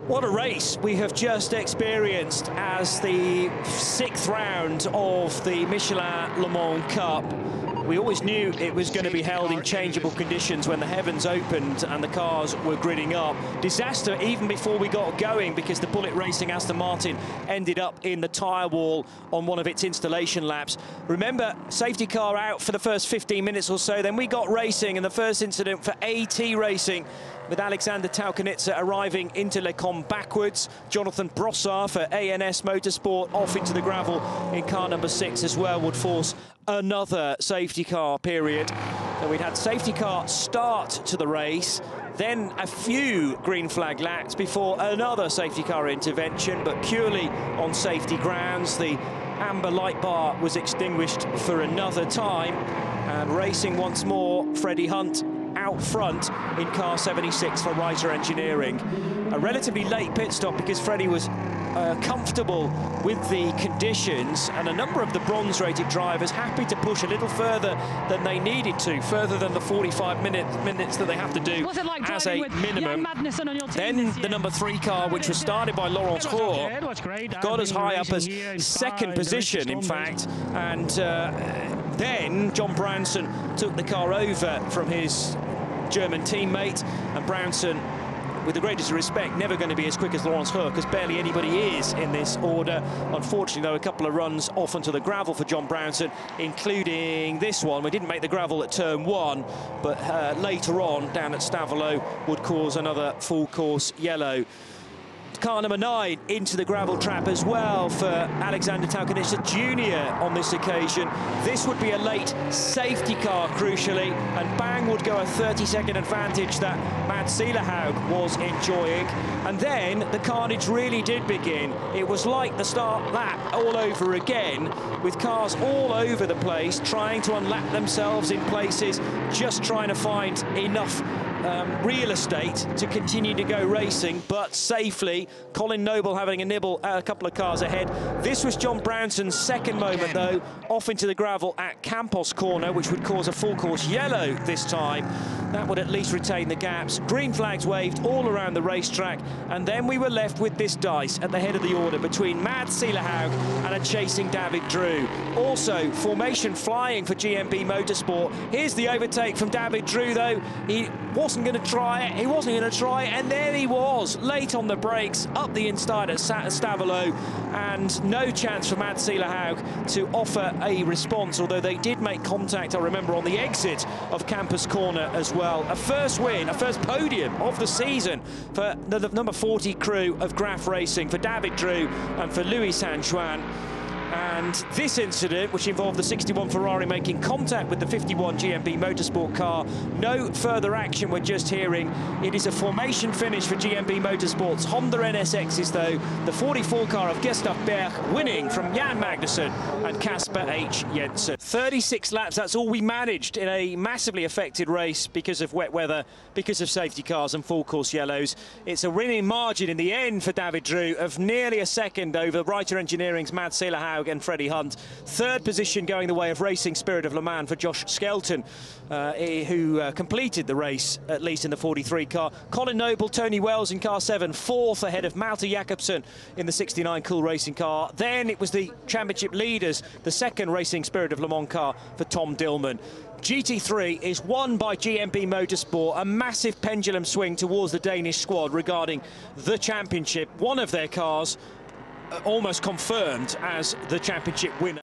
What a race we have just experienced as the 6th round of the Michelin Le Mans Cup. We always knew it was going to be held in changeable conditions when the heavens opened and the cars were gridding up. Disaster even before we got going, because the Bullet Racing Aston Martin ended up in the tyre wall on one of its installation laps. Remember, safety car out for the first 15 minutes or so, then we got racing, and the first incident for AT Racing with Alexander Taukanitsa arriving into Le Mans backwards. Jonathan Brossard for ANS Motorsport off into the gravel in car number 6 as well would force another safety car period. So we'd had safety car start to the race, then a few green flag laps before another safety car intervention, but purely on safety grounds. The amber light bar was extinguished for another time, and racing once more, Freddie Hunt out front in car 76 for Reiter Engineering. A relatively late pit stop because Freddie was comfortable with the conditions, and a number of the bronze-rated drivers happy to push a little further than they needed to, further than the 45 minutes that they have to do as a minimum. Then the number 3 car, which was started by Laurence Roux, got as high up as 2nd position, in fact, and then John Brownson took the car over from his German teammate, and Brownson, with the greatest respect, never going to be as quick as Laurence Roux, because barely anybody is in this order. Unfortunately, though, a couple of runs off onto the gravel for John Brownson, including this one. We didn't make the gravel at turn 1, but later on, down at Stavelot, would cause another full course yellow. Car number 9 into the gravel trap as well for Alexander Taukanitsa Jr. on this occasion. This would be a late safety car, crucially, and bang would go a 30-second advantage that Mads Sielerhaug was enjoying. And then the carnage really did begin. It was like the start lap all over again, with cars all over the place, trying to unlap themselves in places, just trying to find enough real estate to continue to go racing, but safely. Colin Noble having a nibble at a couple of cars ahead. This was John Brownson's 2nd moment, though, off into the gravel at Campos corner, which would cause a full course yellow this time. That would at least retain the gaps. Green flags waved all around the racetrack, and then we were left with this dice at the head of the order between Mads Sielerhaug and a chasing David Drew. Also, formation flying for GMB Motorsport. Here's the overtake from David Drew, though. He wasn't going to try it, and there he was, late on the brakes, up the inside at Stavelot, and no chance for Mads Sielerhaug to offer a response, although they did make contact, I remember, on the exit of Campus Corner as well. A first win, a first podium of the season for the number 40 crew of Graf Racing, for David Drew and for Louis Sanjuan. And this incident, which involved the 61 Ferrari making contact with the 51 GMB Motorsport car, no further action we're just hearing. It is a formation finish for GMB Motorsport's Honda NSXs, though. The 44 car of Gustav Berg winning from Jan Magnussen and Kasper H. Jensen. 36 laps, that's all we managed in a massively affected race because of wet weather, because of safety cars and full course yellows. It's a winning margin in the end for David Drew of nearly a second over Reiter Engineering's Mads Sielerhaug and Freddie Hunt. 3rd position going the way of Racing Spirit of Le Mans for Josh Skelton, who completed the race, at least in the 43 car. Colin Noble, Tony Wells in car 7, 4th ahead of Malte Jakobsen in the 69 Cool Racing car. Then it was the championship leaders, the 2nd Racing Spirit of Le Mans car for Tom Dillman. GT3 is won by GMB Motorsport, a massive pendulum swing towards the Danish squad regarding the championship. One of their cars almost confirmed as the championship winner.